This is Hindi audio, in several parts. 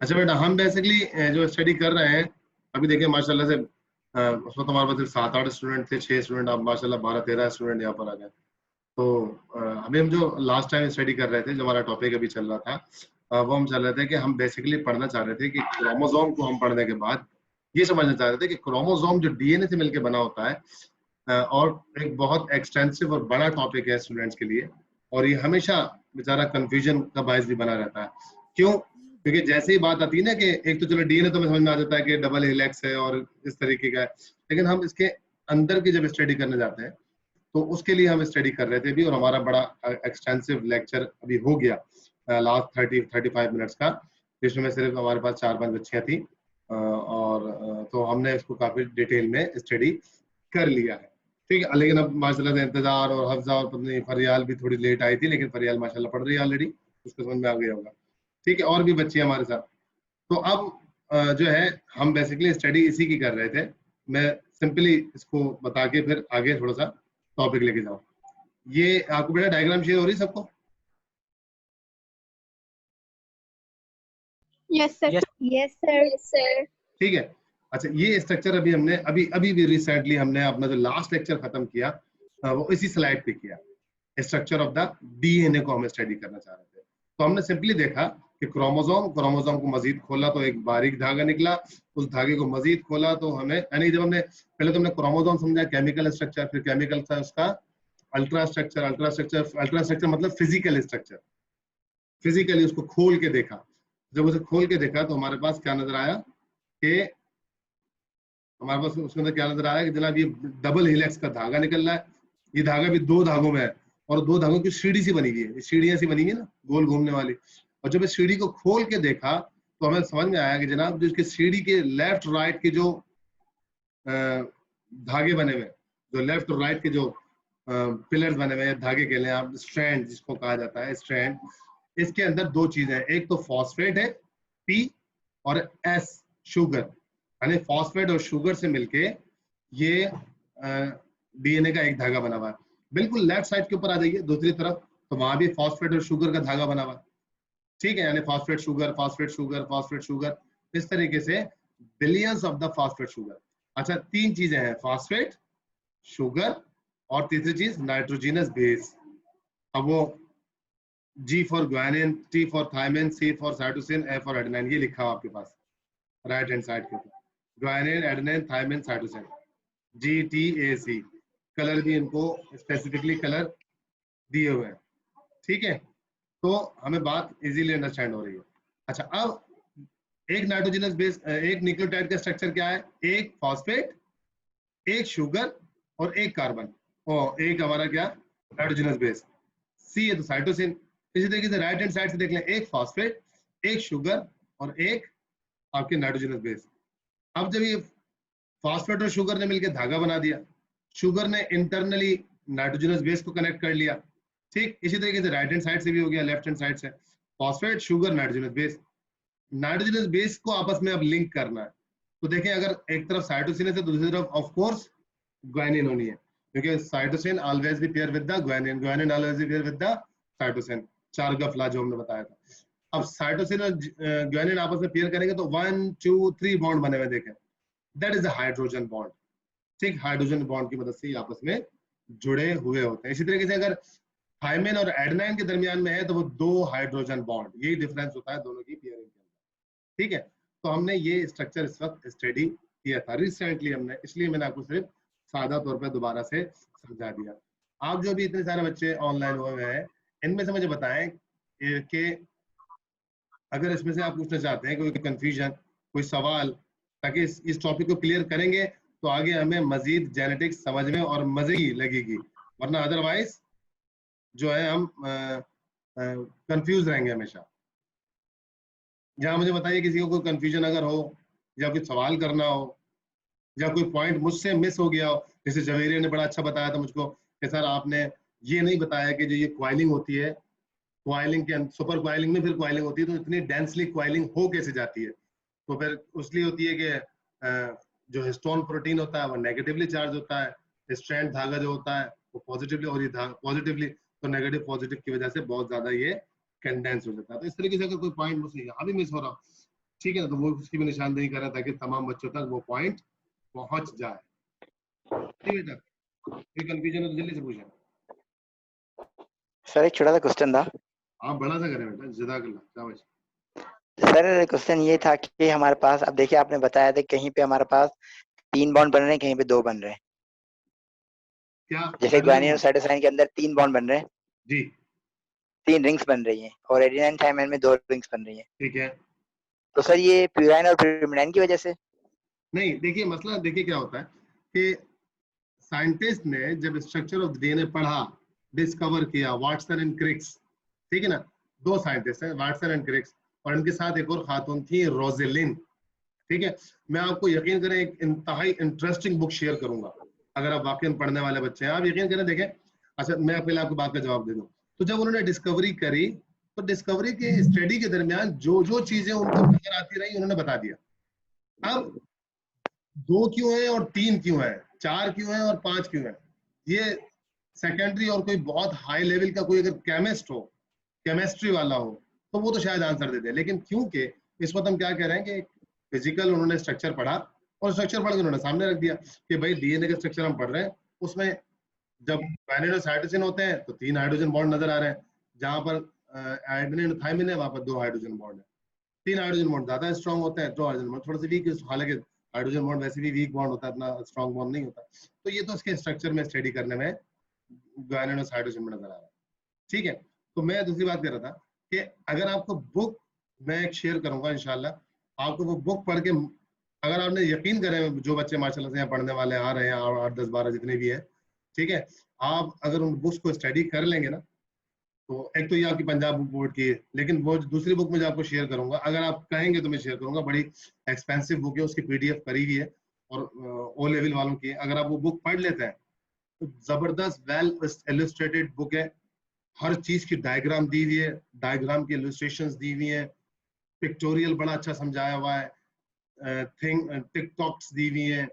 अच्छा बेटा, हम बेसिकली जो स्टडी कर रहे हैं अभी, देखिए माशाल्लाह से उस वक्त हमारे पास 7-8 स्टूडेंट थे, 6 स्टूडेंट, अब माशाल्लाह 12-13 स्टूडेंट यहाँ पर आ गए। तो अभी हम जो लास्ट टाइम स्टडी कर रहे थे, जो हमारा टॉपिक अभी चल रहा था, वो हम चल रहे थे कि हम बेसिकली पढ़ना चाह रहे थे कि क्रोमोसोम को हम पढ़ने के बाद ये समझना चाह रहे थे कि क्रोमोसोम जो डीएनए से मिलकर बना होता है, और एक बहुत एक्सटेंसिव और बड़ा टॉपिक है स्टूडेंट्स के लिए, और ये हमेशा बेचारा कंफ्यूजन का बायस भी बना रहता है। क्यों? क्योंकि जैसे ही बात आती है ना कि एक तो चलो डीएनए तो हमें समझ में आ जाता है कि डबल हेलिक्स है और इस तरीके का है, लेकिन हम इसके अंदर की जब स्टडी करने जाते हैं तो उसके लिए हम स्टडी कर रहे थे अभी, और हमारा बड़ा एक्सटेंसिव लेक्चर अभी हो गया लास्ट 30-35 मिनट्स का, जिसमें सिर्फ हमारे पास 4-5 बच्चियां थी, और तो हमने इसको काफी डिटेल में स्टडी कर लिया है। ठीक है, लेकिन अब माशाल्लाह से इंतजार और हफ्जा और पत्नी फरियाल भी थोड़ी लेट आई थी, लेकिन फरियाल माशाल्लाह पढ़ रही है ऑलरेडी, उसको समझ में आ गया होगा। ठीक है, और भी बच्चे हमारे साथ। तो अब जो है हम बेसिकली स्टडी इसी की कर रहे थे। मैं सिंपली इसको बता के फिर आगे थोड़ा सा टॉपिक लेके जाऊँ। ये आपको बेटा डायग्राम शेयर हो रही है सबको? Yes sir. Yes sir. ठीक है। अच्छा, ये स्ट्रक्चर अभी हमने अभी अभी भी रिसेंटली हमने अपना जो लास्ट लेक्चर खत्म किया वो इसी स्लाइड पे किया। स्ट्रक्चर ऑफ द डीएनए को हम स्टडी करना चाह रहे थे। तो हमने सिंपली देखा कि क्रोमोसोम को मजीद खोला तो एक बारीक धागा निकला, उस धागे को मजीद खोला तो हमें, यानी जब हमने पहले तो हमने क्रोमोसोम समझा केमिकल स्ट्रक्चर, फिर केमिकल था उसका अल्ट्रा स्ट्रक्चर मतलब फिजिकल स्ट्रक्चर, फिजिकली उसको खोल के देखा। जब उसे खोल के देखा तो हमारे पास क्या नजर आया कि हमारे पास उसके अंदर क्या नजर आया कि जनाब ये डबल हेलिक्स का धागा निकल रहा है। ये धागा भी 2 धागों में है, और 2 धागों की सीढ़ी सी बनी हुई है, सीढ़ियां सी बनी हुई है ना, गोल घूमने वाली। और जब इस सीढ़ी को खोल के देखा तो हमें समझ में आया कि जनाब जो इसकी सीढ़ी के लेफ्ट राइट के जो धागे बने हुए, जो लेफ्ट और राइट के जो पिलर्स बने हुए, धागे कह लें आप, स्ट्रैंड जिसको कहा जाता है, स्ट्रैंड, इसके अंदर 2 चीजें हैं। एक तो फॉस्फेट है पी, और एस शुगर, यानी फॉस्फेट और शुगर से मिलके ये डीएनए का एक धागा बना हुआ है। बिल्कुल लेफ्ट साइड के ऊपर आ जाइए दूसरी तरफ, तो वहां भी फॉस्फेट और शुगर का धागा बना हुआ है। ठीक है, यानी phosphate sugar, phosphate sugar, phosphate sugar, इस तरीके से billions of the phosphate sugar. अच्छा, 3 चीजें हैं, फॉस्फेट, शुगर, और तीसरी चीज नाइट्रोजिनस बेस। अब वो G for guanine, T for thymine, C for cytosine, A for adenine, ये लिखा हुआ आपके पास राइट हैंड साइड के ऊपर, guanine, adenine, thymine, cytosine, GTAC। Colour भी इनको स्पेसिफिकली कलर दिए हुए हैं। ठीक है, तो हमें बात इजीली अंडरस्टैंड हो रही है। अच्छा, अब एक नाइट्रोजनस बेस, एक न्यूक्लियोटाइड का स्ट्रक्चर क्या है? एक फॉस्फेट, एक शुगर, और एक कार्बन, और एक हमारा क्या, नाइट्रोजनस बेस, सी है तो साइटोसिन। इसी तरीके से राइट हैंड साइड से देख लें, एक फॉस्फेट, एक शुगर, और एक आपके नाइट्रोजनस बेस। अब जब ये फॉस्फेट और शुगर ने मिलकर धागा बना दिया, शुगर ने इंटरनली नाइट्रोजनस बेस को कनेक्ट कर लिया। ठीक इसी तरीके से राइट हैंड साइड से भी हो गया, लेफ्ट हैंड साइड से phosphate, sugar, nitrogenous base. Nitrogenous base को आपस में अब लिंक करना है, तो देखें अगर एक तरफ साइटोसिन है तो दूसरी तरफ ऑफ कोर्स ग्वानिन होनी है, क्योंकि cytosine always be pair with the guanine, guanine always be pair with the cytosine, 4 गफला जो हमने बताया था। अब साइटोसिन और ग्वानिन आपस में पेयर करेंगे तो 1 2 3 बॉन्ड बने हुए, देखें that is a hydrogen bond. ठीक, हाइड्रोजन बॉन्ड की मदद से आपस में जुड़े हुए होते हैं। इसी तरीके से अगर थायमिन और एडेनाइन के दरमियान में है तो वो 2 हाइड्रोजन बॉन्ड, यही डिफरेंस होता है दोनों की पेयरिंग के अंदर। ठीक है, तो हमने ये स्ट्रक्चर इस वक्त स्टडी किया था रिसेंटली हमने, इसलिए मैंने आपको सिर्फ सादा तौर पर दोबारा से समझा दिया। आप जो भी इतने सारे बच्चे ऑनलाइन हुए हैं, इनमें से मुझे बताएं कि अगर इसमें से आप पूछना चाहते हैं कोई कंफ्यूजन, कोई सवाल, ताकि इस टॉपिक को क्लियर करेंगे तो आगे हमें मजीद जेनेटिक्स समझने और मजे की लगेगी, वरना अदरवाइज जो है हम कंफ्यूज रहेंगे हमेशा। जहाँ मुझे बताइए किसी को कोई कंफ्यूजन अगर हो, या कोई सवाल करना हो, या कोई पॉइंट मुझसे मिस हो गया हो। जैसे जवेरिया ने बड़ा अच्छा बताया था मुझको कि सर आपने ये नहीं बताया कि जो ये क्वाइलिंग होती है, क्वाइलिंग के सुपर क्वाइलिंग में फिर क्वाइलिंग होती है, तो इतनी डेंसली क्वाइलिंग हो कैसे जाती है? तो फिर उसलिए होती है कि जो हिस्टोन प्रोटीन होता है वो नेगेटिवली चार्ज होता है, स्ट्रैंड धागा जो होता है वो पॉजिटिवली, और ये पॉजिटिवली, तो नेगेटिव पॉजिटिव की वजह से बहुत ज्यादा ये कंडेंस हो जाता है। तो इस तरीके से अगर कोई पॉइंट मुझसे यहाँ भी मिस हो रहा हो ठीक है ना, तो वो उसकी भी निशानदेही करें ताकि तमाम बच्चों तक वो पॉइंट पहुंच जाए। ठीक है बेटा, कोई कंफ्यूजन हो तो जल्दी से पूछें। सर एक छोटा सा क्वेश्चन था। आप बड़ा सा करें बेटा, जज़ाकल्लाह, शाबाश। सर क्वेश्चन ये था कि हमारे पास, अब देखिए आपने बताया था कहीं पे हमारे पास 3 बॉन्ड बन रहे हैं, कहीं पे 2 बन रहे हैं। क्या जैसे बन रहे ग्वानिन और हैं? साइटोसिन के अंदर 3 बॉन्ड बन रहे हैं, जी 3 रिंग्स बन रही हैं, और एडेनिन थाइमाइन में 2 रिंग्स बन रही हैं। ठीक है। तो सर ये प्यूराइन और प्यूरिमिडाइन की वजह से? नहीं देखिए, मसला देखिए क्या होता है कि साइंटिस्ट ने जब स्ट्रक्चर ऑफ डीएनए पढ़ा, डिस्कवर किया, वाटसन एंड क्रिक्स, ठीक है ना, दो साइंटिस्ट हैं वाटसन एंड क्रिक्स, और इनके साथ एक और खातून थी रोजेलिन। ठीक है, मैं आपको यकीन करें एक इंतहाई इंटरेस्टिंग बुक शेयर करूंगा, अगर आप वाकई पढ़ने वाले बच्चे हैं, आप यकीन करें। देखें, अच्छा मैं पहले आपको बात का जवाब दे दूं, तो जब उन्होंने डिस्कवरी करी, तो डिस्कवरी के स्टडी के दरमियान जो जो चीजें उनको नजर आती रही उन्होंने बता दिया। अब 2 क्यों है और 3 क्यों है, 4 क्यों है और 5 क्यों है, ये सेकेंडरी, और कोई बहुत हाई लेवल का कोई अगर केमिस्ट हो, केमिस्ट्री वाला हो, तो वो तो शायद आंसर दे दे। लेकिन क्योंकि इस वक्त हम क्या कह रहे हैं कि फिजिकल उन्होंने स्ट्रक्चर पढ़ा, और स्ट्रक्चर पढ़ के उन्होंने सामने रख दिया कि भाई डीएनए का स्ट्रक्चर हम पढ़ रहे हैं, उसमें जब गुआनिन और साइटोसिन होते हैं तो 3 हाइड्रोजन बॉन्ड नजर आ रहे हैं, जहां पर एडेनिन और थाइमिन है वहां पर 2 हाइड्रोजन बॉन्ड है। 3 हाइड्रोजन बॉन्ड ज्यादा स्ट्रॉन्ग होते हैं, 2 हाइड्रोजन बॉन्ड थोड़े से वीक, हालांकि हाइड्रोजन बॉन्ड वैसे भी वीक बॉन्ड होता है, इतना स्ट्रॉन्ग बॉन्ड नहीं होता। तो ये तो इसके स्ट्रक्चर में स्टडी करने में गुआनिन और साइटोसिन में नजर आ रहा है। ठीक है, तो मैं दूसरी बात कर रहा था कि अगर आपको बुक मैं एक शेयर करूंगा इंशाल्लाह, आपको वो बुक पढ़ के, अगर आपने यकीन करें, जो बच्चे माशाल्लाह से यहाँ पढ़ने वाले आ रहे हैं, और 8 10 12 जितने भी है, ठीक है, आप अगर उन बुक्स को स्टडी कर लेंगे ना, तो एक तो ये आपकी पंजाब बोर्ड की है, लेकिन वो दूसरी बुक में जो आपको शेयर करूंगा, अगर आप कहेंगे तो मैं शेयर करूंगा, बड़ी एक्सपेंसिव बुक है, उसकी पीडीएफ करी हुई है, और ओ लेवल वालों की है। अगर आप वो बुक पढ़ लेते हैं तो जबरदस्त वेल इलस्ट्रेटेड बुक है, हर चीज की डायग्राम दी हुई है, डायग्राम की इलस्ट्रेशंस दी हुई है, पिक्टोरियल बड़ा अच्छा समझाया हुआ है, थिंग टिकटॉक्स दी हुई है,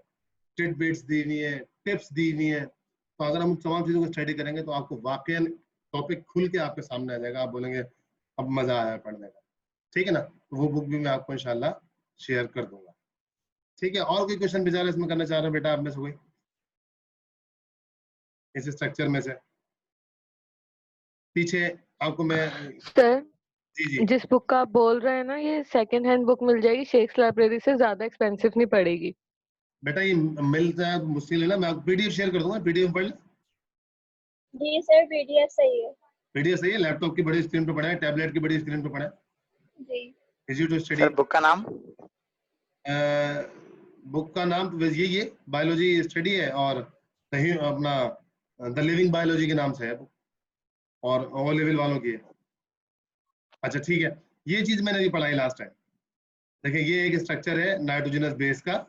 टिडबिट्स दी हुई है, टिप्स दी हुई है। तो अगर हम तमाम चीजों को स्टडी करेंगे तो आपको वाकई टॉपिक खुल के आपके सामने आ जाएगा, आप बोलेंगे अब मजा आया पढ़ने का। ठीक है ना, तो वो बुक भी मैं आपको इंशाल्लाह शेयर कर दूंगा। ठीक है, और कोई क्वेश्चन बेचारा इसमें करना चाह रहे हैं बेटा आप में से कोई, इस स्ट्रक्चर में से पीछे आपको मैं। सर जी जी जिस बुक का आप बोल रहे हैं ना, ये सेकंड हैंड बुक मिल जाएगी शेक्स लाइब्रेरी से, ज्यादा एक्सपेंसिव नहीं पड़ेगी। बेटा, ये मिलता है तो मुश्किल है ना, मैं आपको पीडीएफ शेयर कर दूंगा, पीडीएफ पढ़ ले। जी सर, पीडीएफ सही है। पीडीएफ सही है, लैपटॉप की बड़ी स्क्रीन पे पढ़ा है, टैबलेट की बड़ी स्क्रीन पे पढ़ा है, जी easy to study. Sir book का नाम? बुक का नाम तो यही है, बायोलॉजी स्टडी है, और कहीं अपना द लिविंग बायोलॉजी के नाम से है, और ओ लेवल वालों की है। अच्छा ठीक है, ये चीज मैंने भी पढ़ाई लास्ट टाइम। देखिए, ये एक स्ट्रक्चर है नाइट्रोजनस बेस का,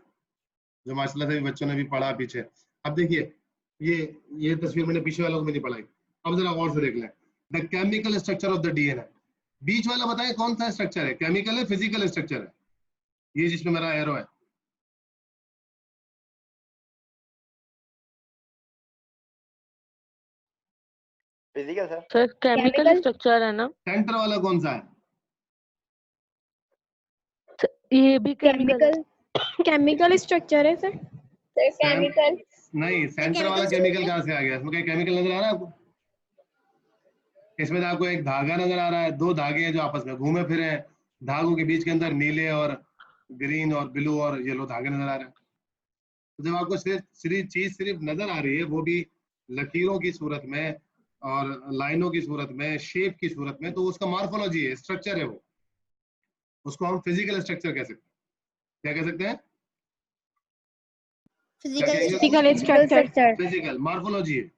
जो माशाल्लाह से भी बच्चों ने भी पढ़ा पीछे। अब देखिए, ये ये तस्वीर मैंने पीछे वालों को भी नहीं पढ़ाई, अब जरा गौर से देख लें। The chemical structure of the DNA, बीच वाला बताएं कौन सा स्ट्रक्चर है, केमिकल है फिजिकल स्ट्रक्चर है, ये जिसमें मेरा एरो है। Physical sir. Sir chemical Chemical? Structure है ना? सेंटर वाला कौन सा है? ये भी केमिकल केमिकल स्ट्रक्चर है सर। सर सें- केमिकल नहीं, सेंटर वाला केमिकल कहाँ से आ गया? इसमें कहीं केमिकल नजर आ रहा है आपको? इसमें तो आपको एक धागा नजर आ रहा है, 2 धागे हैं जो आपस में घूमे फिरे हैं, धागों के बीच के अंदर नीले और ग्रीन और ब्लू और येलो धागे नजर आ रहे हैं। तो जब आपको सिर्फ चीज सिर्फ नजर आ रही है, वो भी लकीरों की सूरत में और लाइनों की सूरत में, शेप की सूरत में, तो उसका मॉर्फोलॉजी है, स्ट्रक्चर है वो, उसको हम फिजिकल स्ट्रक्चर कह सकते हैं। क्या कह सकते हैं? Physical structure. फिजिकल मॉर्फोलॉजी है,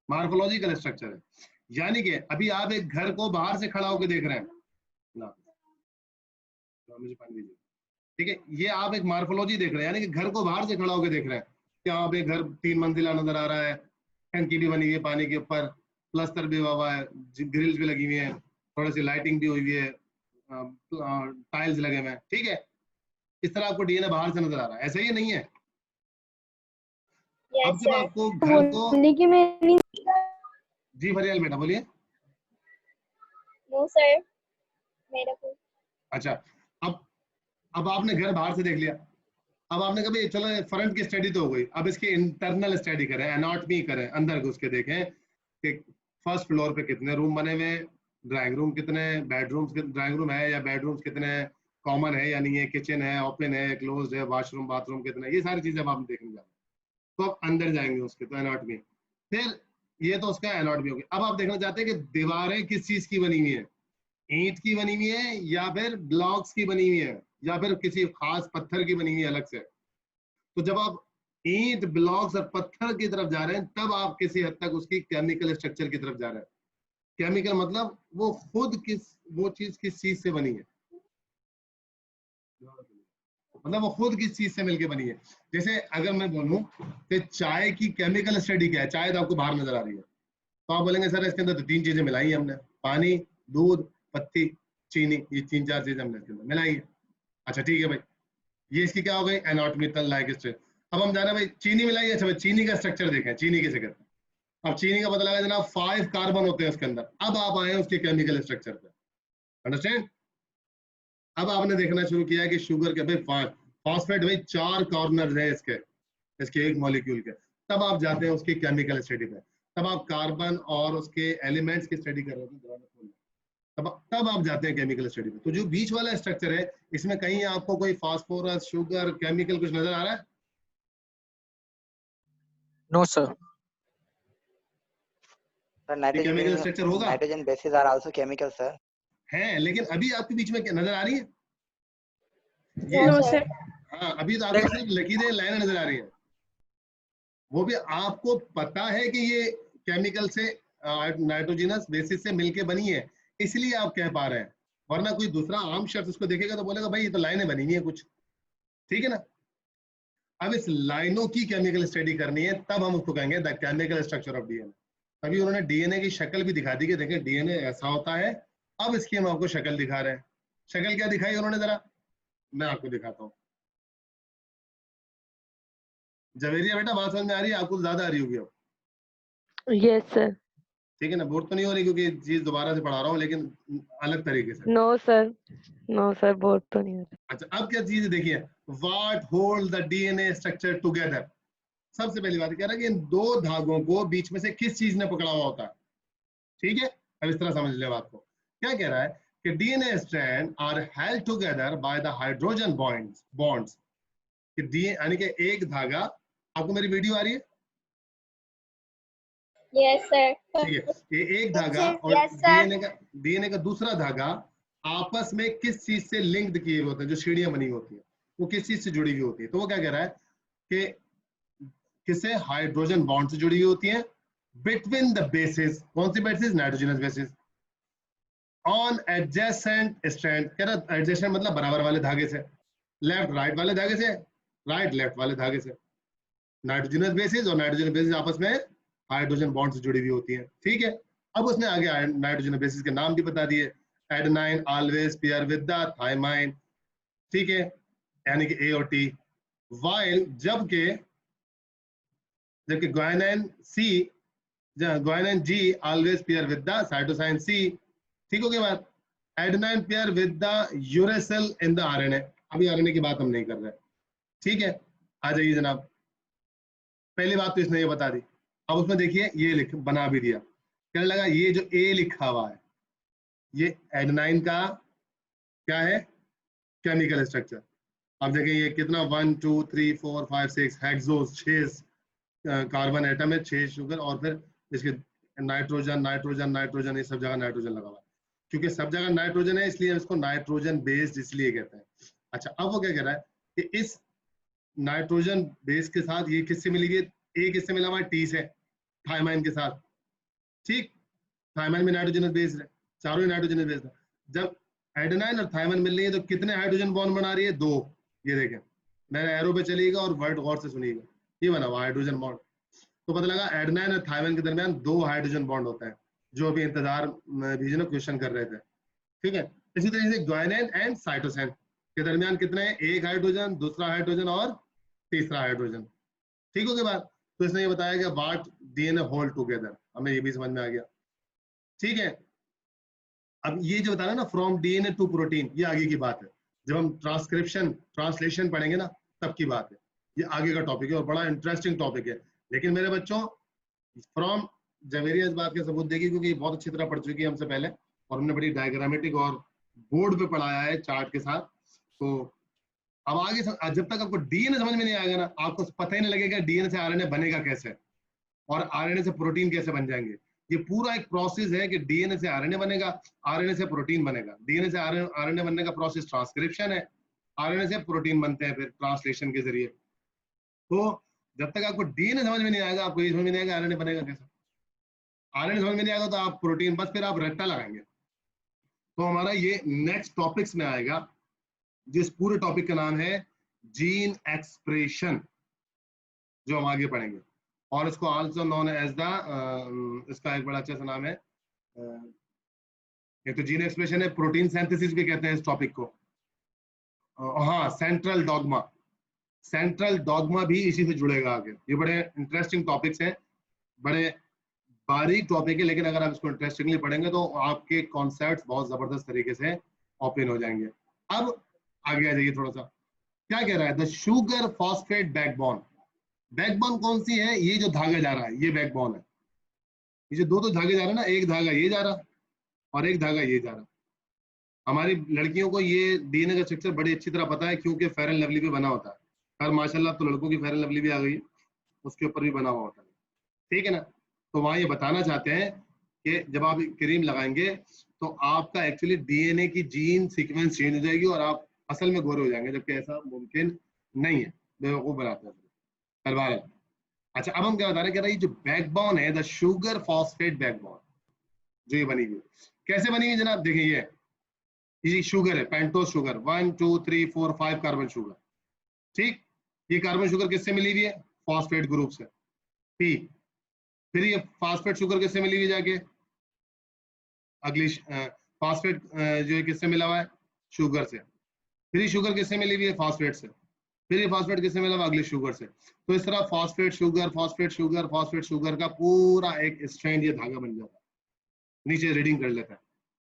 मॉर्फोलॉजिकल स्ट्रक्चर है। यानी कि अभी आप एक घर को बाहर से खड़ा होकर देख रहे हैं ना, मुझे पानी दीजिए। ठीक है, ये आप एक मॉर्फोलॉजी देख रहे हैं, यानी कि घर को बाहर से खड़ा होकर देख रहे हैं कि आप एक घर 3 मंजिला नजर आ रहा है, टंकी भी बनी हुई है पानी के ऊपर, प्लस्तर भी हुआ है, ग्रिल्स भी लगी हुई है, थोड़ी सी लाइटिंग भी हुई है, टाइल्स लगे हुए हैं। ठीक है, इस तरह आपको डीएनए बाहर से नजर आ रहा है, ऐसा ही नहीं है। अब यस जब सर। आपको घर को, बोलने की मैंने जी फरियाल बेटा बोलिए। नो सर, मेरा को अच्छा, अब अब आपने घर बाहर से देख लिया, अब आपने कभी चलो फ्रंट की स्टडी तो हो गई, अब इसकी इंटरनल स्टडी करें, एनाटॉमी करें, अंदर घुस के देखें कि फर्स्ट फ्लोर पे कितने रूम बने हुए, ड्राइंग रूम कितने, बेडरूम्स, ड्राइंग रूम है या बेडरूम्स कितने, कॉमन है या नहीं है, किचन है, ओपन है, क्लोज्ड है, वॉशरूम बाथरूम कितने, ये सारी चीजें अब आप देखने जा रहे हैं। तो आप अंदर जाएंगे उसके, तो एनाटॉमी, फिर ये तो उसका एनाटॉमी हो गया। अब आप देखना चाहते हैं कि दीवारें किस चीज की बनी हुई है, ईंट की बनी हुई है या फिर ब्लॉक्स की बनी हुई है या फिर किसी खास पत्थर की बनी हुई है अलग से। तो जब आप ईंट, ब्लॉक्स और पत्थर की तरफ जा रहे हैं तब आप किसी हद तक उसकी केमिकल स्ट्रक्चर की तरफ जा रहे हैं। केमिकल मतलब वो खुद वो चीज किस चीज से बनी है, मतलब वो खुद किस चीज से मिलके बनी है। जैसे अगर मैं बोलूं कि चाय की केमिकल स्टडी क्या है, चाय तो आपको बाहर नजर आ रही है, तो आप बोलेंगे सर इसके अंदर तो 3 चीजें मिलाई है हमने, पानी, दूध, पत्ती, चीनी, ये 3-4 चीजें हमने इसके अंदर मिलाई है। अच्छा ठीक है भाई, ये इसकी क्या हो गई, एनाटॉमिकल लाइक स्ट्रक्चर। अब हम जा रहे हैं भाई चीनी मिलाई है, अच्छा भाई चीनी का स्ट्रक्चर देखें, चीनी कैसे करते हैं। अब चीनी का पता लगा जनाब 5 कार्बन होते हैं उसके अंदर। अब आप आए उसके केमिकल स्ट्रक्चर पे, अंडरस्टैंड। अब आपने देखना शुरू किया कि शुगर के भाई फॉस्फेट भाई 4 कॉर्नर है इसके एक मॉलिक्यूल के। तब आप जाते हैं उसकी केमिकल स्टडी पे, तब आप कार्बन और उसके एलिमेंट्स की स्टडी कर रहे थे, तब आप जाते हैं केमिकल स्टडी पे। तो जो बीच वाला स्ट्रक्चर है इसमें कहीं आपको कोई फास्फोरस, शुगर, केमिकल कुछ नजर आ रहा है? No sir. केमिकल स्ट्रक्चर होगा, nitrogen bases are also chemical sir है, लेकिन अभी आपके बीच में क्या नजर आ रही है? No sir. हाँ, अभी तो आपको सिर्फ लकीरें, लाइनें नजर आ रही है। वो भी आपको पता है कि ये केमिकल से, नाइट्रोजनस बेसिस से मिलके बनी है, इसलिए आप कह पा रहे हैं। वरना कोई दूसरा आम शख्स उसको देखेगा तो बोलेगा भाई ये तो लाइनें बनी हुई है कुछ, ठीक है ना। अब इस लाइनों की केमिकल स्टडी करनी है, तब हम उसको कहेंगे the chemical structure of DNA. तभी उन्होंने डीएनए की शक्ल भी दिखा दी कि देखें डीएनए ऐसा होता है। अब इसकी हम आपको शक्ल दिखा रहे हैं। शक्ल क्या दिखाई उन्होंने, जरा मैं आपको दिखाता हूँ। जवेरिया बेटा बात समझ में आ रही है आपको? ज्यादा आ रही होगी अब, यस सर। ठीक है ना। बोर तो नहीं हो रही क्योंकि चीज दोबारा से पढ़ा रहा हूँ लेकिन अलग तरीके से। No sir, no sir, bore तो नहीं हो रहा। अच्छा अब क्या चीज देखिए, what hold the DNA structure together. सबसे पहली बात कह रहा है कि इन 2 धागों को बीच में से किस चीज ने पकड़ा हुआ होता है, ठीक है। अब इस तरह समझ ले बात को। क्या कह रहा है कि DNA strand are held together by the hydrogen bonds. कि डीएनए यानी कि एक धागा, आपको मेरी वीडियो आ रही है? Yes sir. ठीक है, ये एक धागा और डीएनए का दूसरा धागा आपस में किस चीज से लिंक्ड किए होते हैं, जो सीढ़ियां बनी होती है वो किस चीज से जुड़ी हुई होती है। तो वो क्या कह रहा है कि किससे, हाइड्रोजन बॉन्ड से जुड़ी हुई होती है बिटवीन द बेसिस। कौन सी bases? Nitrogenous bases. On adjacent strand, कह रहा एडजेसेंट मतलब बराबर वाले धागे से, लेफ्ट राइट वाले धागे से, राइट लेफ्ट वाले धागे से। नाइट्रोजनस बेसिस और नाइट्रोजन बेसिस आपस में हाइड्रोजन बॉन्ड से जुड़ी हुई होती है, ठीक है। अब उसने आगे नाइट्रोजन बेसिस के नाम भी बता दिए, adenine always pair with the thymine, ठीक है, यानी कि ए और टी। वाइल जबकि guanine G always pair with the cytosine C, ठीक हो गई बात। Adenine pair with the uracil in the RNA. अभी आरएनए की बात हम नहीं कर रहे, ठीक है। आ जाइए जनाब, पहली बात तो इसने ये बता दी। अब उसमें देखिए ये बना भी दिया, कहने लगा ये जो ए लिखा हुआ है ये एडेनाइन का क्या है, केमिकल स्ट्रक्चर। अब देखिए ये कितना 1 2 3 4 5 6 हेक्सोस, 6 कार्बन एटम है, 6 शुगर, और फिर इसके नाइट्रोजन नाइट्रोजन नाइट्रोजन, ये सब जगह नाइट्रोजन लगा हुआ है। क्योंकि सब जगह नाइट्रोजन है इसलिए इसको नाइट्रोजन बेस्ड इसलिए कहते हैं। अच्छा अब वो क्या कह रहा है कि इस नाइट्रोजन बेस के साथ ये किससे मिली हुई, ए किससे मिला हुआ है, टी से, थाइमाइन के साथ, ठीक। थाइमाइन में नाइट्रोजन बेस्ड है, चारों ही नाइट्रोजन बेस्ड है। जब एडेनाइन और थाइमाइन मिल रही है तो कितने हाइड्रोजन बॉन्ड बना रही है, 2। ये देखें, मैंने एरो पे चलिएगा और वर्ड गौर से सुनिएगा, ये बना हुआ हाइड्रोजन बॉन्ड। तो पता लगा एडेनाइन और थाइमाइन के दरमियान 2 हाइड्रोजन बॉन्ड होता है, जो अभी इंतजार भी जो क्वेश्चन कर रहे थे, ठीक है। इसी तरीके से ग्वानिन एंड साइटोसिन के दरमियान कितने हैं, 1 हाइड्रोजन, दूसरा हाइड्रोजन और तीसरा हाइड्रोजन, ठीक हो गई बात। तो इसने ये बताया कि व्हाट डीएनए होल्ड टुगेदर, हमें ये भी समझ में आ गया, ठीक है। अब ये जो बता रहा है ना फ्रॉम डीएनए टू प्रोटीन, ये आगे की बात है। जब हम ट्रांसलेशन पढ़ेंगे ना, तब की बात है। ये आगे का टॉपिक है और बड़ा इंटरेस्टिंग टॉपिक है। लेकिन मेरे बच्चों, फ्रॉम जवेरिया इस बात के सबूत देगी, क्योंकि ये बहुत अच्छी तरह पढ़ चुकी है हमसे पहले, और हमने बड़ी डायग्रामेटिक और बोर्ड पे पढ़ाया है चार्ट के साथ। तो अब आगे जब तक आपको डीएनए समझ में नहीं आएगा ना, आपको पता ही नहीं लगेगा डीएनए से आरएनए बनेगा कैसे और आरएनए से प्रोटीन कैसे बन जाएंगे। ये पूरा एक प्रोसेस है कि डीएनए से आरएनए बनेगा, आरएनए से प्रोटीन बनेगा, डीएनए से आरएनए बनने का प्रोसेस ट्रांसक्रिप्शन है, आरएनए से प्रोटीन बनते हैं फिर ट्रांसलेशन के जरिए। तो जब तक आपको डीएनए समझ में नहीं आएगा, आपको ये समझ में नहीं आएगा आरएनए बनेगा कैसे। आरएनए समझ में नहीं आएगा तो आप प्रोटीन, बस फिर आप रट्टा लगाएंगे। तो हमारा ये नेक्स्ट टॉपिक्स में आएगा, जिस पूरे टॉपिक का नाम है जीन एक्सप्रेशन, जो हम आगे पढ़ेंगे। और इसको आल्सो नोन एज द, इसका एक बड़ा अच्छा सा नाम है, एक तो जीन एक्सप्रेशन है, प्रोटीन सिंथेसिस भी कहते हैं इस टॉपिक को। हाँ, सेंट्रल डॉगमा, सेंट्रल डॉगमा भी इसी से जुड़ेगा आगे। ये बड़े इंटरेस्टिंग टॉपिक्स हैं, बड़े बारीक टॉपिक है, लेकिन अगर आप इसको इंटरेस्टिंगली पढ़ेंगे तो आपके कॉन्सेप्ट्स बहुत जबरदस्त तरीके से ओपन हो जाएंगे। अब आगे आ जाइए थोड़ा सा, क्या कह रहा है, the sugar phosphate backbone. Backbone कौन सी है, ये जो धागा जा रहा है ये बैकबोन है। ये जो दो धागे जा रहे हैं ना, एक धागा ये जा रहा और एक धागा ये जा रहा। हमारी लड़कियों को ये डीएनए का स्ट्रक्चर बड़ी अच्छी तरह पता है, क्योंकि फेयर एंड लवली पे बना होता है। और माशाल्लाह तो लड़कों की फेयर एंड लवली भी आ गई है, उसके ऊपर भी बना हुआ होता है, ठीक है ना। तो वहां ये बताना चाहते हैं कि जब आप क्रीम लगाएंगे तो आपका एक्चुअली डीएनए की जीन सीक्वेंस चेंज हो जाएगी और आप असल में गोरे हो जाएंगे, जबकि ऐसा मुमकिन नहीं है, बेवकूफ बनाते हैं। अच्छा, अब हम क्या बता रहे हैं, कि जो बैकबोन है, द शुगर फॉस्फेट बैकबोन, जो ये बनी हुई कैसे बनी हुई जनाब, देखिए ये शुगर है, पेंटोस शुगर, 1 2 3 4 5 कार्बन शुगर, ठीक। ये कार्बन शुगर किससे मिली हुई है, फॉस्फेट ग्रुप से, पी। फिर ये फॉस्फेट शुगर किससे मिली हुई जाके, अगली फॉस्फेट जो है किससे मिला हुआ है, शुगर से। फिर ये शुगर किससे मिली हुई है, फॉस्फेट से। फिर ये फॉस्फेट किससे मिला हुआ, अगली शुगर से। तो इस तरह phosphate sugar phosphate sugar phosphate sugar का पूरा एक स्ट्रैंड, ये धागा बन जाता है। नीचे रीडिंग कर लेता है,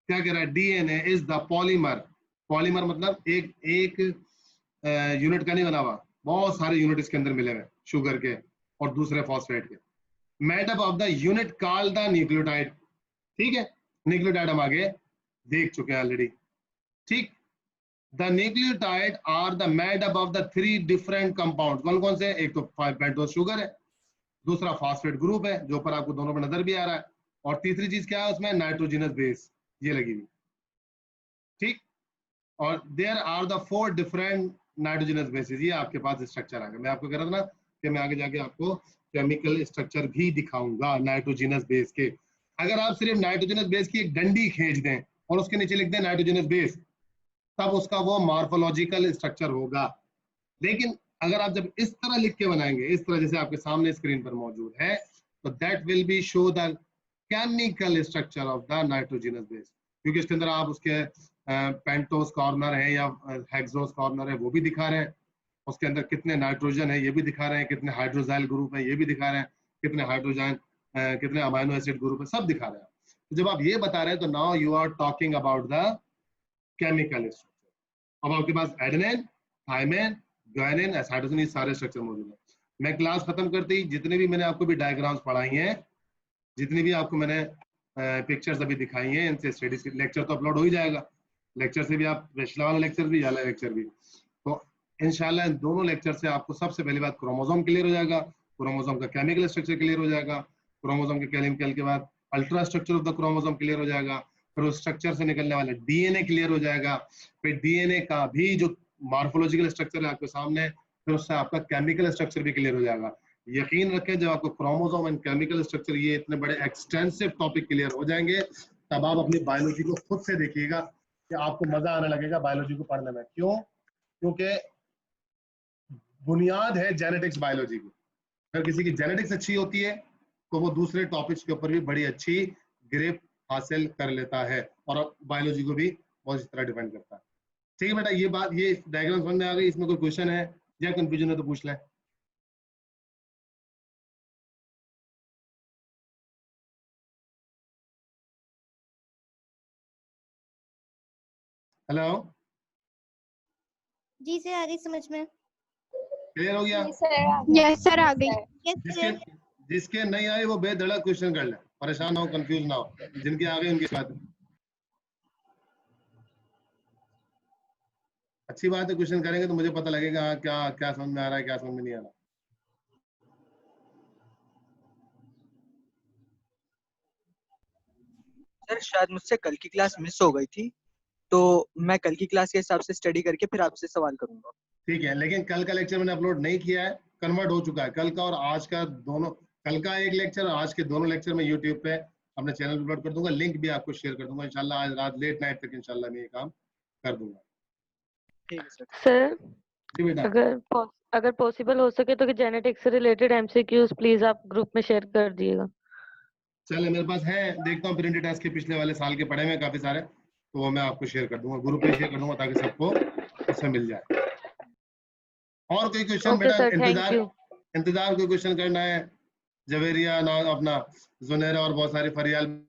क्या कह रहा है, DNA is the polymer. Polymer मतलब एक एक यूनिट का नहीं बना हुआ, बहुत सारे यूनिट इसके अंदर मिले हुए, शुगर के और दूसरे फॉस्फेट के, made up of the unit called the nucleotide, ठीक है। न्यूक्लियोटाइड हम आगे देख चुके हैं ऑलरेडी, ठीक। The nucleotide are the made up of the 3 different compound, कौन कौन से, एक तो पेंटोस शुगर है, दूसरा फॉस्फेट ग्रुप है जो ऊपर आपको दोनों पर नजर भी आ रहा है, और तीसरी चीज क्या है उसमें, नाइट्रोजनस बेस, ये लगी हुई, ठीक। और there are the 4 different nitrogenous bases, ये आपके पास स्ट्रक्चर आ गया। मैं आपको कह रहा था ना कि मैं आगे जाके आपको केमिकल स्ट्रक्चर भी दिखाऊंगा नाइट्रोजनस बेस के। अगर आप सिर्फ नाइट्रोजनस बेस की एक डंडी खींच दें और उसके नीचे लिख दें नाइट्रोजनस बेस, तब उसका वो मॉर्फोलॉजिकल स्ट्रक्चर होगा। लेकिन अगर आप जब इस तरह लिख के बनाएंगे, इस तरह जैसे आपके सामने स्क्रीन पर मौजूद है, तो that will be show the chemical structure of the nitrogenous base, क्योंकि इसके अंदर आप उसके पेंटोस कॉर्नर है या हेक्सोस कॉर्नर है वो भी दिखा रहे हैं, उसके अंदर कितने नाइट्रोजन है ये भी दिखा रहे हैं, कितने हाइड्रोजाइल ग्रुप है ये भी दिखा रहे हैं, कितने हाइड्रोजन कितने अमाइनो एसिड ग्रुप है सब दिखा रहे हैं। तो जब आप ये बता रहे हैं तो now you are talking about the chemical structure. अब आपके पास एडेनिन, थाइमिन, गुआनिन, साइटोसिन, ये सारे स्ट्रक्चर मौजूद है। मैं क्लास खत्म करते ही जितने भी मैंने आपको भी डायग्राम्स पढ़ाई हैं, जितनी भी आपको मैंने पिक्चर्स अभी दिखाई हैं, इनसे स्टडी लेक्चर तो अपलोड हो ही जाएगा, लेक्चर से भी आप पिछला वाला लेक्चर भी वाला लेक्चर भी, तो इंशाल्लाह इन दोनों लेक्चर से आपको सबसे पहली बात क्रोमोसोम क्लियर हो जाएगा, क्रोमोसोम का केमिकल स्ट्रक्चर क्लियर हो जाएगा, क्रोमोसोम के केमिकल के बाद ultra structure of the chromosome clear हो जाएगा, फिर उस स्ट्रक्चर से निकलने वाला डीएनए क्लियर हो जाएगा, फिर डीएनए का भी जो मॉर्फोलॉजिकल स्ट्रक्चर है आपके सामने, फिर उससे आपका केमिकल स्ट्रक्चर भी क्लियर हो जाएगा। यकीन रखें जब आपको क्रोमोसोम एंड केमिकल स्ट्रक्चर ये इतने बड़े एक्सटेंसिव टॉपिक क्लियर हो जाएंगे, तब आप अपनी बायोलॉजी को खुद से देखिएगा कि आपको मजा आने लगेगा बायोलॉजी को पढ़ने में। क्यों? क्योंकि बुनियाद है जेनेटिक्स बायोलॉजी की। अगर किसी की जेनेटिक्स अच्छी होती है तो वो दूसरे टॉपिक्स के ऊपर भी बड़ी अच्छी ग्रिप हासिल कर लेता है और बायोलॉजी को भी बहुत इस तरह डिपेंड करता है। ठीक है बेटा, ये बात, ये डायग्राम समझ में आ गई? इसमें कोई क्वेश्चन है या कंफ्यूजन है तो पूछ लें। हेलो जी सर, आ गई समझ में। क्लियर हो गया? जी सर यस सर, आ गई। यस जिसके सर। जिसके नहीं आए वो बेधड़क क्वेश्चन कर ले, परेशान ना हो, कंफ्यूज ना हो। जिनके आ गए उनकी बात है। अच्छी बात है, क्वेश्चन करेंगे तो मुझे पता लगेगा हाँ क्या क्या समझ में आ रहा है, क्या समझ में नहीं आ रहा। सर शायद मुझसे कल की क्लास मिस हो गई थी, तो मैं कल की क्लास के हिसाब से स्टडी करके फिर आपसे सवाल करूंगा। ठीक है, लेकिन कल का लेक्चर मैंने अपलोड नहीं किया है, कन्वर्ट हो चुका है। कल का और आज का दोनों, कल का एक लेक्चर और आज के दोनों लेक्चर मैं यूट्यूब पे अपने चैनल पे अपलोड कर दूंगा, लिंक भी आपको शेयर कर दूंगा इंशाल्लाह। आज रात लेट नाइट तक इंशाल्लाह मैं ये काम कर दूंगा। ठीक है सर। सर जी बेटा। अगर पॉसिबल हो सके तो जेनेटिक्स से रिलेटेड एमसीक्यूज प्लीज आप ग्रुप में शेयर कर दिएगा। चले, मेरे पास है, देखता हूँ प्रिंटेड टेस्ट के पिछले वाले साल के पढ़े में काफी सारे, तो वो मैं आपको शेयर कर दूंगा, ग्रुप पे शेयर कर दूंगा ताकि सबको उससे मिल जाए। और कोई क्वेश्चन ओके बेटा? Sir, thank you. इंतजार कोई क्वेश्चन करना है? जवेरिया ना अपना जुनेरा और बहुत सारे फरियाल।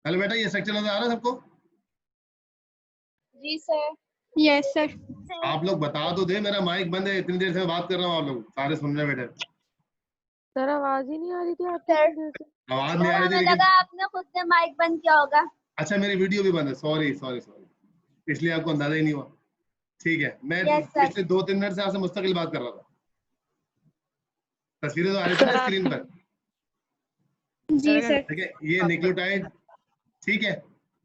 हेलो बेटा, ये स्ट्रक्चर नजर आ रहा है सबको? जी सर। Yes sir. आप लोग बता तो दे, मेरा माइक बंद है, इतनी देर से मैं बात कर रहा हूँ, आप लोग सारे सुन रहे बैठे। सर आवाज ही नहीं आ रही थी आपकी सर। इतनी देर से। आवाज नहीं आ रही थी हमें लेकिन लगा आपने खुद से माइक बंद किया होगा। अच्छा, मेरी वीडियो भी बंद है, सॉरी सॉरी सॉरी, इसलिए आपको अंदाजा ही नहीं हुआ। ठीक है, मैं यस सर। पिछले 2-3 मिनट से आपसे मुस्तकिल बात कर रहा था। तस्वीरें तो आ रही थी ना स्क्रीन पर? जी सर। देखिए ये न्यूक्लियोटाइड, ठीक है।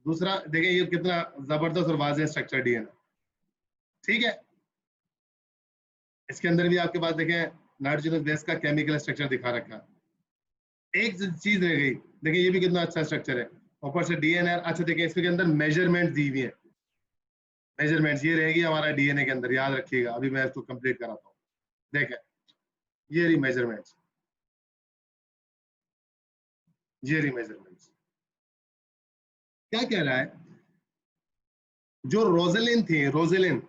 दूसरा देखिए ये कितना जबरदस्त और वाज़ेह स्ट्रक्चर डीएनए, ठीक है। इसके अंदर भी आपके पास देखें नाइट्रोजनस बेस का केमिकल स्ट्रक्चर दिखा रखा है। एक चीज रह गई, देखिए ये भी कितना अच्छा स्ट्रक्चर है, ऊपर से डीएनए। अच्छा देखिए इसके अंदर मेजरमेंट दी हुई है, मेजरमेंट्स ये रहेगी हमारा डीएनए के अंदर, याद रखिएगा। अभी मैं इसको कंप्लीट कराता हूँ। देखें ये रही मेजरमेंट्स, ये रही मेजरमेंट्स। क्या कह रहा है? जो रोजेलिन थी, रोजेलिन,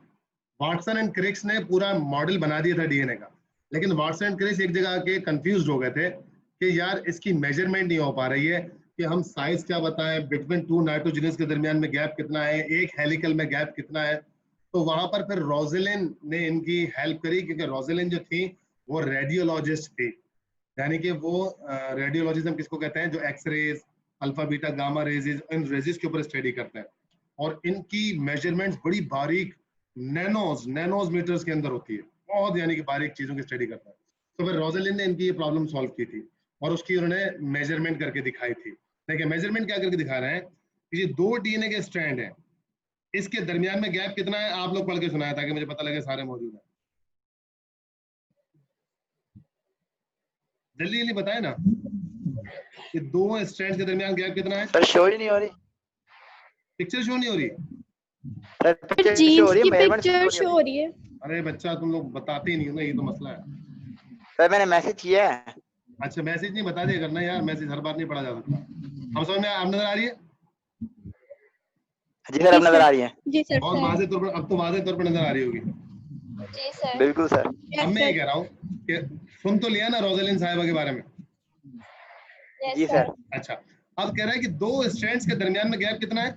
वाटसन एंड क्रिक्स ने पूरा मॉडल बना दिया था डीएनए का, लेकिन वाटसन एंड क्रिक्स एक जगह के कंफ्यूज हो गए थे कि यार इसकी मेजरमेंट नहीं हो पा रही है, कि हम साइज क्या बताएं, बिटवीन 2 नाइट्रोजनस के दरमियान में गैप कितना है, एक हेलिकल में गैप कितना है। तो वहां पर फिर रोजेलिन ने इनकी हेल्प करी, क्योंकि रोजेलिन जो थी वो रेडियोलॉजिस्ट थी, यानी कि वो रेडियोलॉजिज्म किसको कहते हैं, जो X rays, alpha beta gamma rays, इन रेजेस के ऊपर स्टडी करते हैं, और इनकी मेजरमेंट्स बड़ी बारीक नैनोज मीटर्स के अंदर होती है, बहुत यानी कि बारीक चीजों की स्टडी करता है। तो फिर रोजेलिन ने इनकी ये प्रॉब्लम सॉल्व की थी और उसकी उन्होंने मेजरमेंट करके दिखाई थी। देखिए मेजरमेंट क्या करके दिखा रहे हैं कि ये 2 डीएनए के स्ट्रैंड है, इसके दरमियान में गैप कितना है, आप लोग पढ़ के सुनाया ताकि मुझे पता लगे सारे मौजूद हैं। जल्दी जल्दी बताए ना, ये 2 स्ट्रैंड के दरमियान गैप कितना है? सर शो ही नहीं हो रही। पिक्चर शो नहीं हो रही? सर पिक्चर जीन्स शो हो रही है, की मेजरमेंट पिक्चर शो हो रही है। अरे बच्चा तुम लोग बताते ही नहीं हो ना, ये तो मसला है। सर मैंने मैसेज किया है। अच्छा मैसेज नहीं बता दिया करना यार, मैसेज हर बार नहीं पढ़ा जा सकता। हम समझ में आप नजर आ रही है? जी सर, अब नजर आ रही है। जी सर। बहुत वाज़ेह तौर पर, अब तो वाज़ेह तौर पर नजर आ रही होगी। जी सर। बिल्कुल सर। अब मैं ये कह रहा हूँ कि सुन तो लिया ना रोजेलिन साहिबा के बारे में? जी सर। अच्छा अब कह रहा है कि दो स्ट्रैंड्स के दरमियान में गैप कितना है?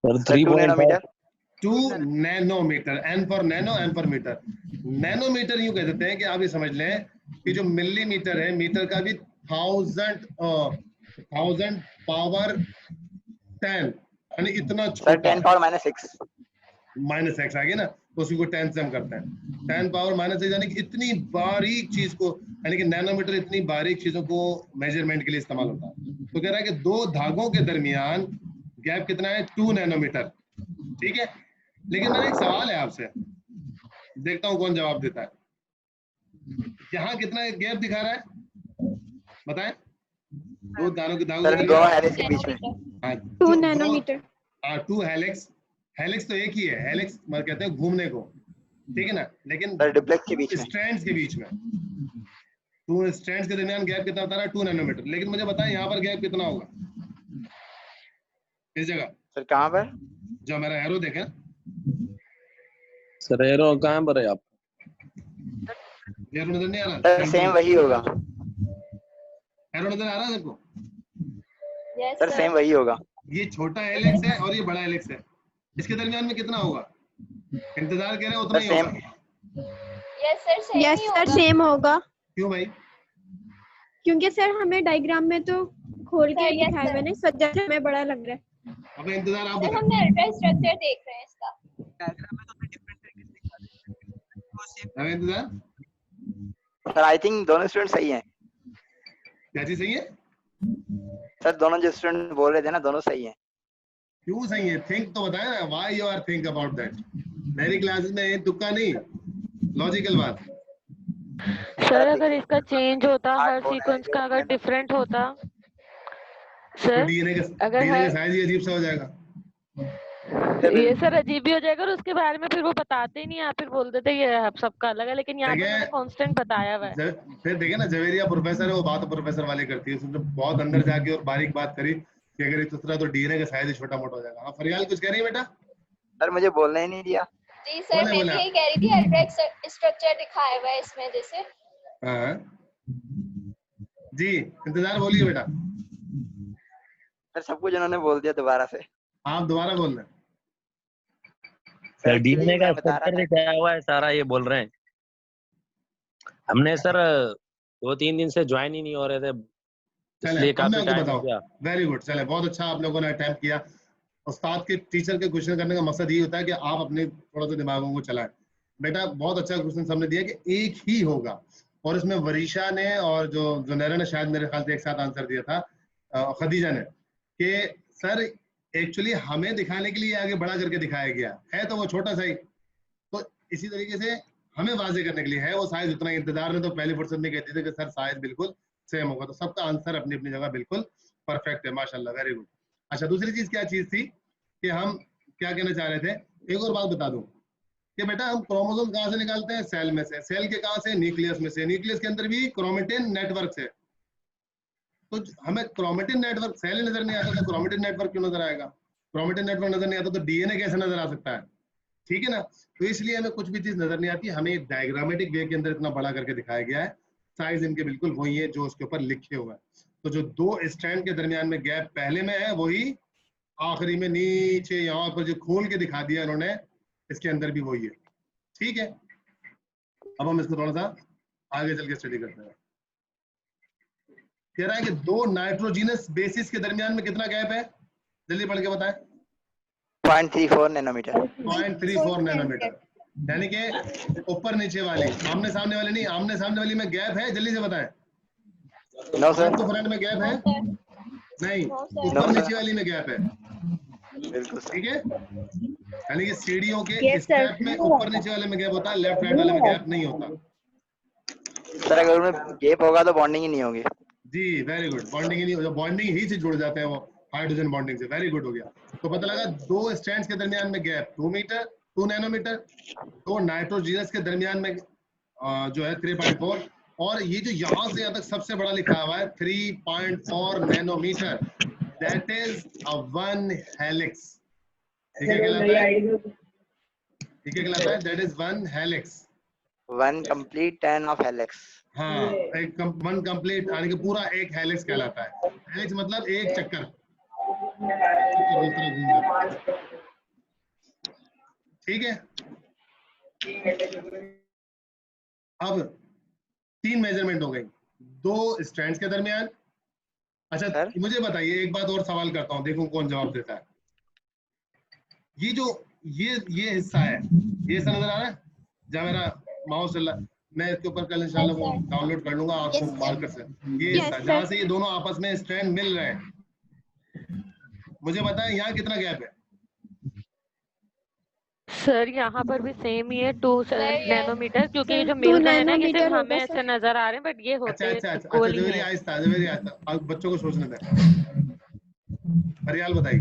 Sir 2 3.5 nanometre 2 nanometre, N for nano, N for metre. Nanometre यूं कह देते हैं कि आप ये समझ लें कि जो मिलीमीटर है, मीटर का भी 1000 पावर 10, यानी इतना सर छोटा, 10 पावर -6 माइनस एक्स आ गया ना, तो उसी को 10 से हम करते हैं। 10 पावर -6 यानी कि इतनी बारीक चीज को, यानी कि नैनोमीटर इतनी बारीक चीजों को मेजरमेंट के लिए इस्तेमाल होता है। तो कह रहा है कि दो धागों के दरमियान गैप कितना है? 2 नैनोमीटर। ठीक है, लेकिन मेरा एक सवाल है आपसे, देखता हूं कौन जवाब देता है। यहाँ कितना गैप दिखा रहा है, बताएं? दो धागों के सर दरमियान, दोनों हेलिक्स के बीच में हाँ, 2 नैनोमीटर। 2 हेलिक्स, हेलिक्स तो एक ही है, हेलिक्स कहते हैं घूमने को, ठीक है ना, लेकिन सर डुप्लेक्स के बीच में। स्ट्रैंड्स के बीच में, 2 स्ट्रैंड्स के दरमियान गैप कितना बता रहा है? 2 नैनोमीटर। लेकिन मुझे बताएं यहाँ पर गैप कितना होगा इस जगह? सर कहाँ पर? जो मेरा एरो देखें, सर एरो कहाँ पर है आप? एरो नजर नहीं आ रहा? सर सेम वही होगा। एरो नजर आ रहा है देखो, यस सर सर। सेम वही होगा। ये छोटा हेलिक्स है और ये बड़ा हेलिक्स है, इसके दरमियान में कितना होगा? इंतजार कर रहे हैं, उतना सर ही सेम। होगा। Yes sir same yes he sir होगा। सेम होगा, क्यों भाई? क्योंकि सर हमें डायग्राम में तो खोल के सर, yes, दिखाया sir. मैंने, सजा से हमें बड़ा लग रहा है। अब इंतजार आप सर बताएं। हमने अल्ट्रा स्ट्रक्चर देख रहे हैं इसका। डायग्राम में तो हमें डिफरेंट तरीके से दिखा देते हैं। वो सेम अब इंतजार, सर आई थिंक दोनों स्टूडेंट सही हैं। क्या चीज सही है? सर दोनों जो स्टूडेंट बोल रहे थे ना, दोनों सही हैं। क्यों सही है? थिंक तो बताए ना, why you are think about that. मेरी क्लासेस में ये तुक्का नहीं, लॉजिकल बात। सर अगर इसका चेंज होता, आठ हर बोल रहे सीक्वेंस हैं, का अगर डिफरेंट होता तो सर, डीएनए अगर का हर साइज ही अजीब सा हो जाएगा। ये सर अजीब भी हो जाएगा, और उसके बारे में फिर वो बताते ही नहीं, आप फिर बोल देते ये आप सबका अलग है, लेकिन यहाँ पे देखिए, उन्होंने कांस्टेंट बताया हुआ है। फिर देखे ना, जवेरिया प्रोफेसर है, वो बात प्रोफेसर वाली करती है, उसने बहुत अंदर जाके और बारीक बात करी कि अगर इस तरह तो डीएनए का साइज ही छोटा मोटा हो जाएगा। हाँ फरियाल कुछ कह रही है बेटा? सर मुझे बोलने ही नहीं दिया। जी सर मैं बोले भी आप। यही कह रही थी, अल्ट्रा स्ट्रक्चर दिखाया हुआ है इसमें जैसे। हाँ जी, इंतजार, बोलिए बेटा। सर सब कुछ उन्होंने बोल दिया दोबारा से। आप दोबारा बोल रहे हैं। सर actually डीएनए का मैं बता रहा स्ट्रक्चर था। दिखाया हुआ है सारा, ये बोल रहे हैं। हमने सर 2-3 दिन से ज्वाइन ही नहीं हो रहे थे, चले इसलिए अब मैं काफी आपको टाइम हो बताऊं। गया। वेरी गुड, चले बहुत अच्छा आप लोगों ने अटेम्प्ट किया। उस्ताद के टीचर के क्वेश्चन करने का मकसद ये होता है कि आप अपने थोड़ा सा दिमागों को चलाएं। बेटा बहुत अच्छा क्वेश्चन हमने दिया कि एक ही होगा, और इसमें वरीशा ने और जो जुनैरा ने शायद मेरे ख्याल से एक साथ आंसर दिया था, खदीजा ने, कि सर एक्चुअली हमें दिखाने के लिए आगे बड़ा करके दिखाया गया है, तो वो छोटा सा ही, तो इसी तरीके से हमें वाजे करने के लिए है वो साइज उतना ही। इंतजार ने तो पहली फुर्सत में कहते थे कि सर साइज बिल्कुल सेम होगा, तो सबका आंसर अपनी अपनी जगह बिल्कुल परफेक्ट है, माशाल्लाह, वेरी गुड। अच्छा, दूसरी चीज क्या चीज थी कि हम क्या कहना चाह रहे थे, एक और बात बता दूं कि बेटा हम क्रोमोसोम कहाँ से निकालते हैं? सेल में से। सेल के कहाँ से? न्यूक्लियस में से। न्यूक्लियस के अंदर भी क्रोमेटिन नेटवर्क है, तो हमें क्रोमेटिन नेटवर्क, सेल नजर नहीं आता तो क्रोमेटिन नेटवर्क क्यों नजर आएगा? क्रोमेटिन नेटवर्क नजर नहीं आता तो डीएनए कैसे नजर आ सकता है? ठीक है ना, तो इसलिए हमें कुछ भी चीज नजर नहीं आती, हमें डायग्रामेटिक वे के अंदर इतना बड़ा करके दिखाया गया है। साइज इनके बिल्कुल वही है जो उसके ऊपर लिखे हुए हैं। तो जो दो स्ट्रैंड के दरमियान में गैप पहले में है, वही आखिरी में नीचे यहाँ पर जो खोल के दिखा दिया इन्होंने, इसके अंदर भी वही है। ठीक है, अब हम इसको थोड़ा सा आगे चल के स्टडी करते हैं। कह रहा है कि दो नाइट्रोजीनस बेसिस के दरमियान में कितना गैप है? जल्दी पढ़ के बताएं। 0.34 नैनोमीटर। 0.34 नैनोमीटर, यानी कि ऊपर नीचे वाली, आमने सामने वाली नहीं, आमने सामने वाली में गैप है, जल्दी से बताएं। No sir. Front to front में गैप है? नहीं, नो सर। ऊपर No, sir. नीचे वाली में गैप है। बिल्कुल सर। ठीक है, यानी कि सीढ़ियों के Yes, sir. स्टेप में ऊपर नीचे वाले में गैप होता है, लेफ्ट राइट वाले में गैप नहीं होता। सर अगर उनमें गैप होगा तो बॉन्डिंग ही नहीं होगी। जी वेरी गुड, बॉन्डिंग ही नहीं हो, बॉन्डिंग ही से जुड़ जाते हैं वो हाइड्रोजन बॉन्डिंग से। वेरी गुड हो गया। तो पता लगा दो स्ट्रैंड्स के दरमियान में गैप 2 नैनोमीटर, दो नाइट्रोजीनस के दरमियान में जो है 3.4, और ये जो यहाँ से यहाँ तक सबसे बड़ा लिखा हुआ है 3.4 नैनोमीटर, that is a one helix. ठीक है, कहलाता है, ठीक है कहलाता है, that is one helix. 1 complete 10 of helix। हाँ, एक वन कंप्लीट यानी कि पूरा एक हेलिक्स कहलाता है। हेलिक्स मतलब एक चक्कर, उस तरह घूम जाता है। ठीक है, अब 3 मेजरमेंट हो गई, 2 स्ट्रैंड्स के दरमियान। अच्छा सर? मुझे बताइए, एक बात और सवाल करता हूँ, देखो कौन जवाब देता है। ये जो ये हिस्सा है, ये हिस्सा नजर आ रहा है जहाँ मेरा माउस चल रहा है, मैं इसके ऊपर कल इंशाल्लाह वो डाउनलोड कर लूंगा आपको मार्कर से। ये हिस्सा जहाँ से ये दोनों आपस में स्ट्रैंड मिल रहे हैं, मुझे बताएं यहाँ कितना गैप है? सर यहाँ पर भी सेम ही है 2 नैनोमीटर, क्योंकि ये जो 2 मिल रहे हैं ना, ये नैनोमीटर सिर्फ होगा हमें सर। ऐसे नजर आ रहे हैं, बट ये होते अच्छा, इक्वल ही जवेरी है। आहिस्ता, अब बच्चों को सोचने दें। परियाल बताइए।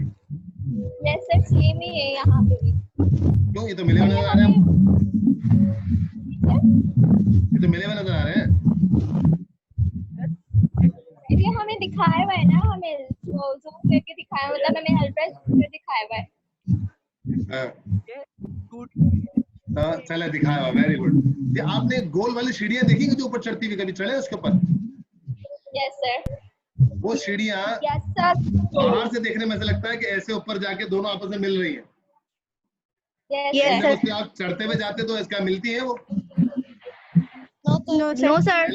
यस सर, सेम ही है यहाँ पे भी। क्यों, ये तो मिले हुए नजर आ रहे हैं, ये तो मिले हुए नजर आ रहे हैं। ये हमें दिखाया हुआ है ना, हमें जूम करके दिखाया, मतलब हमें अल्ट्रा जूम करके दिखाया हुआ है। हाँ, चले दिखाया हुआ, वेरी गुड। ये आपने गोल वाली सीढ़ियां देखी जो ऊपर चढ़ती हुई, कभी चढ़े उसके ऊपर? Yes sir. वो सीढ़ियां यस सर। बाहर से देखने में ऐसा लगता है कि ऐसे ऊपर जाके दोनों आपस में मिल रही है, यस जब उसके आप चढ़ते हुए जाते तो इसका मिलती है वो। No sir.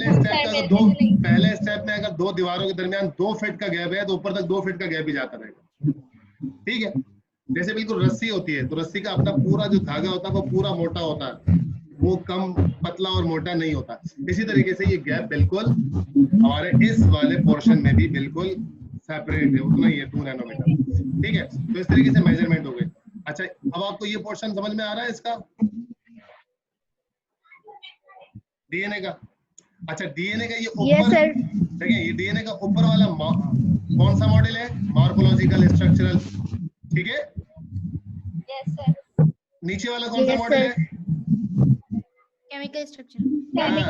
पहले स्टेप में अगर 2 दीवारों के दरमियान 2 फीट का गैप है तो ऊपर तक 2 फीट का गैप ही जाता रहेगा। ठीक है, जैसे बिल्कुल रस्सी होती है तो रस्सी का अपना पूरा जो धागा होता है वो पूरा मोटा होता है, वो कम पतला और मोटा नहीं होता। इसी तरीके से ये गैप बिल्कुल हमारे इस वाले पोर्शन में भी बिल्कुल सेपरेट है, उतना ही है 2 नैनोमीटर। ठीक है, तो इस तरीके से मेजरमेंट हो गई। अच्छा, अब आपको ये पोर्शन समझ में आ रहा है इसका, डीएनए का? अच्छा, डीएनए का ये ऊपर, देखिए ये डीएनए का ऊपर वाला कौन सा मॉडल है? Morphological structural. ठीक है, यस सर। नीचे वाला कौन सा मॉडल है? Chemical structure.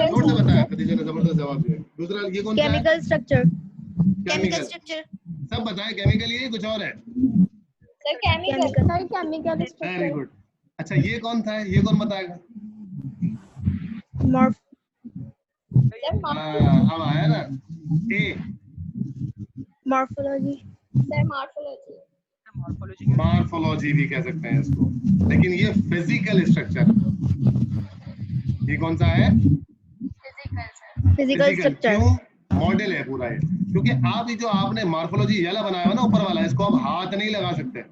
जोर से बताया, खदीजा ने जबरदस्त जवाब दिया। दूसरा ये कौन सा है? Chemical structure. Chemical structure. सब बताएं, केमिकल ये कुछ और है? Sir chemical. Sir chemical very structure. Good. अच्छा, ये कौन था, ये कौन बताएगा? मॉर्फ। अब आया ना ए, मॉर्फोलॉजी। Sir morphology. मॉर्फोलॉजी भी कह सकते हैं इसको, लेकिन ये फिजिकल स्ट्रक्चर, ये कौन सा है? Physical sir. Physical structure. क्यों? मॉडल है पूरा ये, क्योंकि आप ये जो आपने मॉर्फोलॉजी ये वाला बनाया हुआ ना ऊपर वाला, इसको आप हाथ नहीं लगा सकते।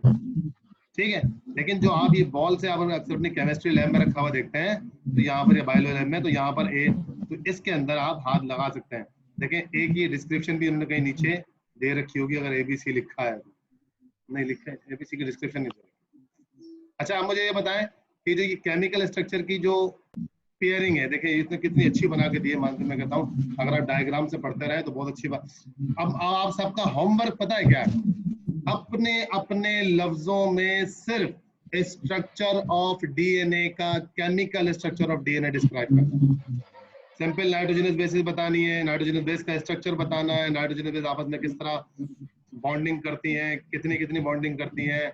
ठीक है, लेकिन जो आप ये बॉल से आप अक्सर अपनी केमिस्ट्री लैब में रखा हुआ देखते हैं, तो यहाँ पर ये बायो लैब में, तो यहाँ पर ए, तो इसके अंदर आप हाथ लगा सकते हैं। देखें, एक ये डिस्क्रिप्शन भी उन्होंने कहीं नीचे दे रखी होगी, अगर एबीसी लिखा है, नहीं लिखा है एबीसी की डिस्क्रिप्शन नहीं दे। अच्छा, आप मुझे ये बताएं कि जो ये केमिकल स्ट्रक्चर की जो पेयरिंग है, देखिए इसने कितनी अच्छी बना के दी है, मानते मैं कहता हूँ अगर आप डायग्राम से पढ़ते रहे तो बहुत अच्छी बात। अब आप सबका होमवर्क पता है क्या है? अपने अपने लफ्जों में सिर्फ स्ट्रक्चर ऑफ डीएनए का, chemical structure of DNA describe करना। सिंपल नाइट्रोजनस बेसिस बतानी है, नाइट्रोजनस बेस का स्ट्रक्चर बताना है, नाइट्रोजनस बेस आपस में किस तरह बॉन्डिंग करती हैं, कितनी कितनी बॉन्डिंग करती हैं,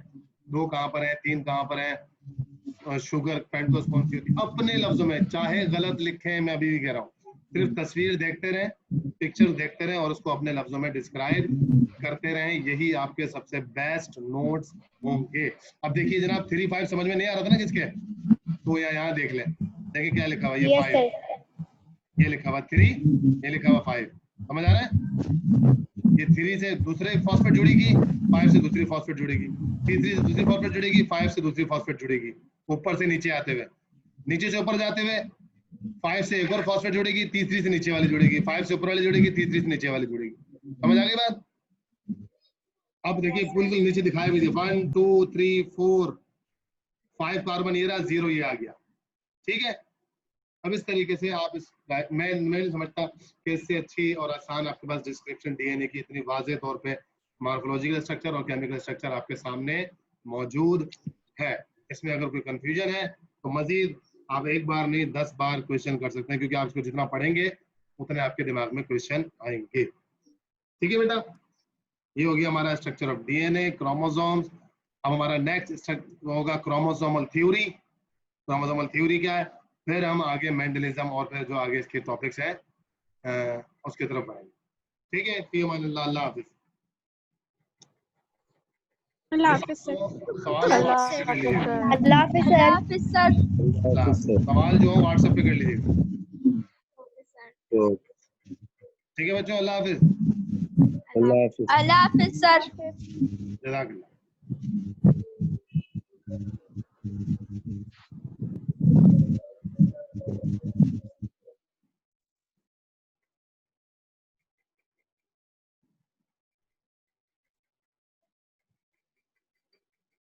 2 कहाँ पर है, 3 कहाँ पर है, शुगर पेंटोस कौन सी होती है। अपने लफ्जों में, चाहे गलत लिखे, मैं अभी भी कह रहा हूँ, सिर्फ तस्वीर देखते रहें, पिक्चर देखते रहें और उसको अपने लफ्जों में डिस्क्राइब करते रहें, यही आपके सबसे बेस्ट नोट्स होंगे। अब देखिए जनाब, 3 5 समझ में नहीं आ रहा था ना किसके, तो यहाँ देख लें, देखिए क्या लिखा हुआ, ये 5, ये लिखा हुआ 3, ये लिखा हुआ 5, समझ आ रहा है? ये 3 से दूसरे फॉस्फेट जुड़ेगी, 5 से दूसरी फॉस्फेट जुड़ेगी, 3 से दूसरी फॉस्फेट जुड़ेगी, 5 से दूसरी फॉस्फेट जुड़ेगी, ऊपर से नीचे आते हुए, नीचे से ऊपर जाते हुए 5 से एक और फॉस्फेट जुड़ेगी, तीसरी से नीचे वाली जुड़ेगी, 5 से ऊपर वाली जुड़ेगी, तीसरी से नीचे वाली जुड़ेगी। समझ आ गई बात? अब देखिए बिल्कुल नीचे दिखाई हुई थी 1 2 3 4 5 कार्बन, ये रहा 0, ये आ गया। ठीक है, अब इस तरीके से आप इस, मैं नहीं समझता कि इससे अच्छी और आसान आपके पास डिस्क्रिप्शन डीएनए की इतनी वाज़ेह तौर पे मॉर्फोलॉजिकल स्ट्रक्चर और केमिकल स्ट्रक्चर आपके सामने मौजूद है। इसमें अगर कोई कंफ्यूजन है तो मजीद आप एक बार नहीं 10 बार क्वेश्चन कर सकते हैं, क्योंकि आप इसको जितना पढ़ेंगे उतने आपके दिमाग में क्वेश्चन आएंगे। ठीक है बेटा, ये हो गया हमारा स्ट्रक्चर ऑफ डीएनए, क्रोमोसोम्स। अब हमारा नेक्स्ट होगा क्रोमोसोमल थ्योरी। क्रोमोसोमल थ्योरी क्या है, फिर हम आगे मेंडलिज्म और फिर जो आगे इसके टॉपिक्स हैं उसकी तरफ बढ़ेंगे। ठीक है, फी अमान अल्लाह, अल्लाह हाफिज। अल्लाह हाफिज़ सर। सवाल अल्लाह WhatsApp पे कर हाफिज लीजिएगा। सर। अल्लाह हाफिज सर। अल्लाह हाफिज। सवाल जो हो WhatsApp पे कर लीजिएगा। ठीक है बच्चों, अल्लाह हाफिज। अल्लाह हाफिज सर। जज़ाकल्लाह।